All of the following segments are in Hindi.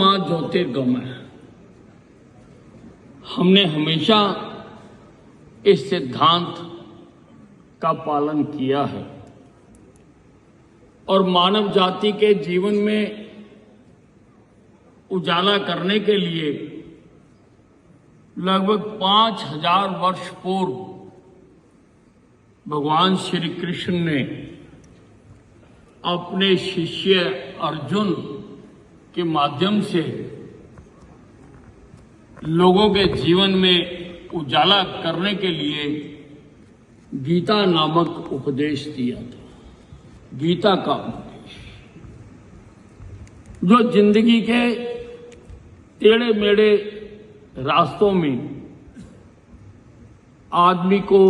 मां ज्योतिर्गमय। हमने हमेशा इस सिद्धांत का पालन किया है और मानव जाति के जीवन में उजाला करने के लिए लगभग 5000 वर्ष पूर्व भगवान श्री कृष्ण ने अपने शिष्य अर्जुन के माध्यम से लोगों के जीवन में उजाला करने के लिए गीता नामक उपदेश दिया था। गीता का उपदेश जो जिंदगी के टेढ़े मेढ़े रास्तों में आदमी को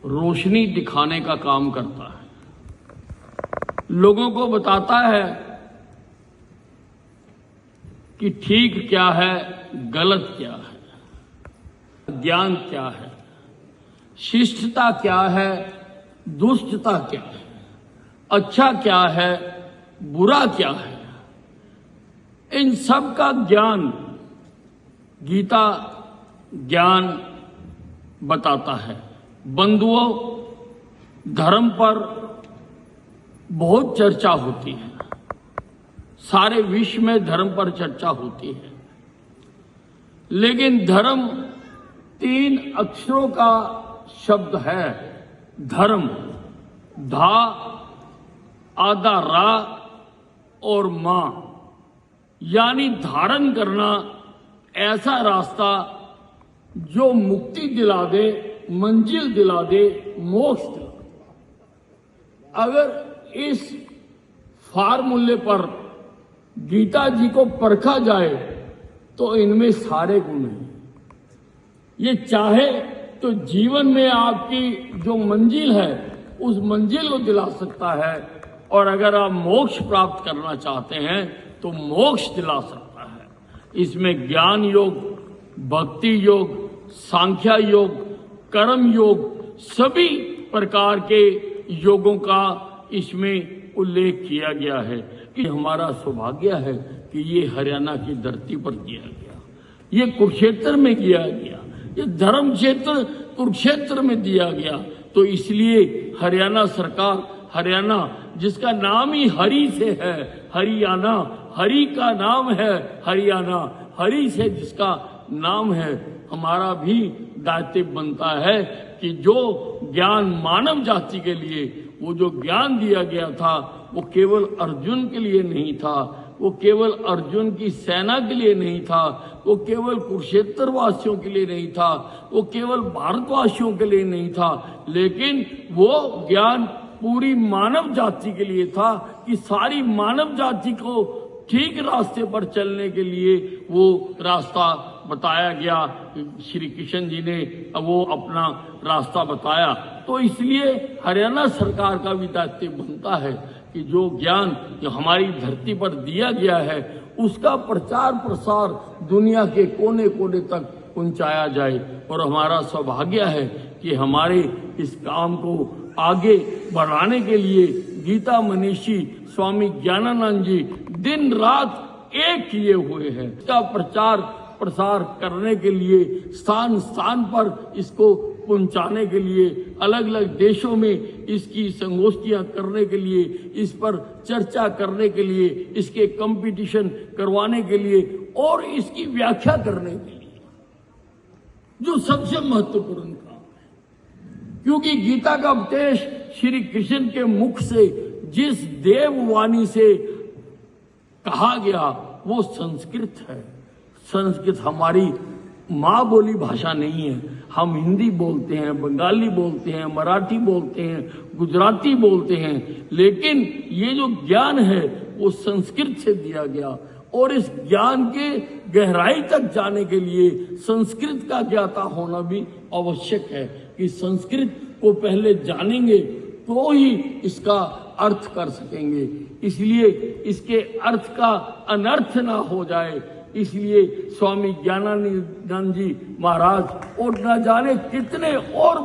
रोशनी दिखाने का काम करता है, लोगों को बताता है कि ठीक क्या है, गलत क्या है, ज्ञान क्या है, शिष्टता क्या है, दुष्टता क्या है, अच्छा क्या है, बुरा क्या है, इन सब का ज्ञान गीता ज्ञान बताता है। बंधुओं, धर्म पर बहुत चर्चा होती है, सारे विश्व में धर्म पर चर्चा होती है, लेकिन धर्म 3 अक्षरों का शब्द है। धर्म, धा, आधा रा और मां, यानी धारण करना ऐसा रास्ता जो मुक्ति दिला दे, मंजिल दिला दे, मोक्ष दिला दे। अगर इस फार्मूले पर गीता जी को परखा जाए तो इनमें सारे गुण हैं। ये चाहे तो जीवन में आपकी जो मंजिल है उस मंजिल को दिला सकता है, और अगर आप मोक्ष प्राप्त करना चाहते हैं तो मोक्ष दिला सकता है। इसमें ज्ञान योग, भक्ति योग, सांख्या योग, कर्म योग, सभी प्रकार के योगों का इसमें उल्लेख किया गया है। कि हमारा सौभाग्य है कि ये हरियाणा की धरती पर किया गया, ये कुरुक्षेत्र में किया गया, ये धर्म क्षेत्र कुरुक्षेत्र में दिया गया। तो इसलिए हरियाणा सरकार, हरियाणा जिसका नाम ही हरि से है, हरियाणा, हरि का नाम है हरियाणा, हरि से जिसका नाम है, हमारा भी दायित्व बनता है कि जो ज्ञान मानव जाति के लिए, वो जो ज्ञान दिया गया था वो केवल अर्जुन के लिए नहीं था, वो केवल अर्जुन की सेना के लिए नहीं था, वो केवल कुरुक्षेत्र वासियों के लिए नहीं था, वो केवल भारतवासियों के लिए नहीं था, लेकिन वो ज्ञान पूरी मानव जाति के लिए था कि सारी मानव जाति को ठीक रास्ते पर चलने के लिए वो रास्ता बताया गया। श्री कृष्ण जी ने वो अपना रास्ता बताया। तो इसलिए हरियाणा सरकार का भी दायित्व बनता है कि जो ज्ञान जो हमारी धरती पर दिया गया है उसका प्रचार प्रसार दुनिया के कोने कोने तक पहुंचाया जाए। और हमारा सौभाग्य है कि हमारे इस काम को आगे बढ़ाने के लिए गीता मनीषी स्वामी ज्ञानानंद जी दिन रात एक किए हुए हैं। इसका प्रचार प्रसार करने के लिए, स्थान स्थान पर इसको पहुंचाने के लिए, अलग अलग देशों में इसकी संगोष्ठियां करने के लिए, इस पर चर्चा करने के लिए, इसके कंपटीशन करवाने के लिए और इसकी व्याख्या करने के लिए, जो सबसे महत्वपूर्ण काम है। क्योंकि गीता का उपदेश श्री कृष्ण के मुख से जिस देववाणी से कहा गया वो संस्कृत है। संस्कृत हमारी माँ बोली भाषा नहीं है। हम हिंदी बोलते हैं, बंगाली बोलते हैं, मराठी बोलते हैं, गुजराती बोलते हैं, लेकिन ये जो ज्ञान है वो संस्कृत से दिया गया। और इस ज्ञान के गहराई तक जाने के लिए संस्कृत का ज्ञाता होना भी आवश्यक है कि संस्कृत को पहले जानेंगे तो ही इसका अर्थ कर सकेंगे। इसलिए इसके अर्थ का अनर्थ ना हो जाए, इसलिए स्वामी ज्ञानानंद जी महाराज और न जाने कितने और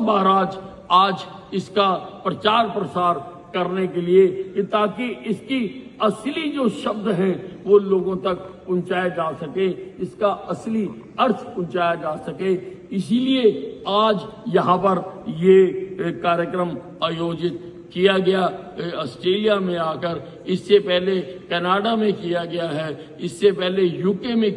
महाराज आज इसका प्रचार प्रसार करने के लिए कि ताकि इसकी असली जो शब्द हैं वो लोगों तक पहुंचाया जा सके, इसका असली अर्थ पहुंचाया जा सके। इसीलिए आज यहाँ पर ये कार्यक्रम आयोजित किया गया ऑस्ट्रेलिया में आकर। इससे पहले कनाडा में किया गया है, इससे पहले यूके में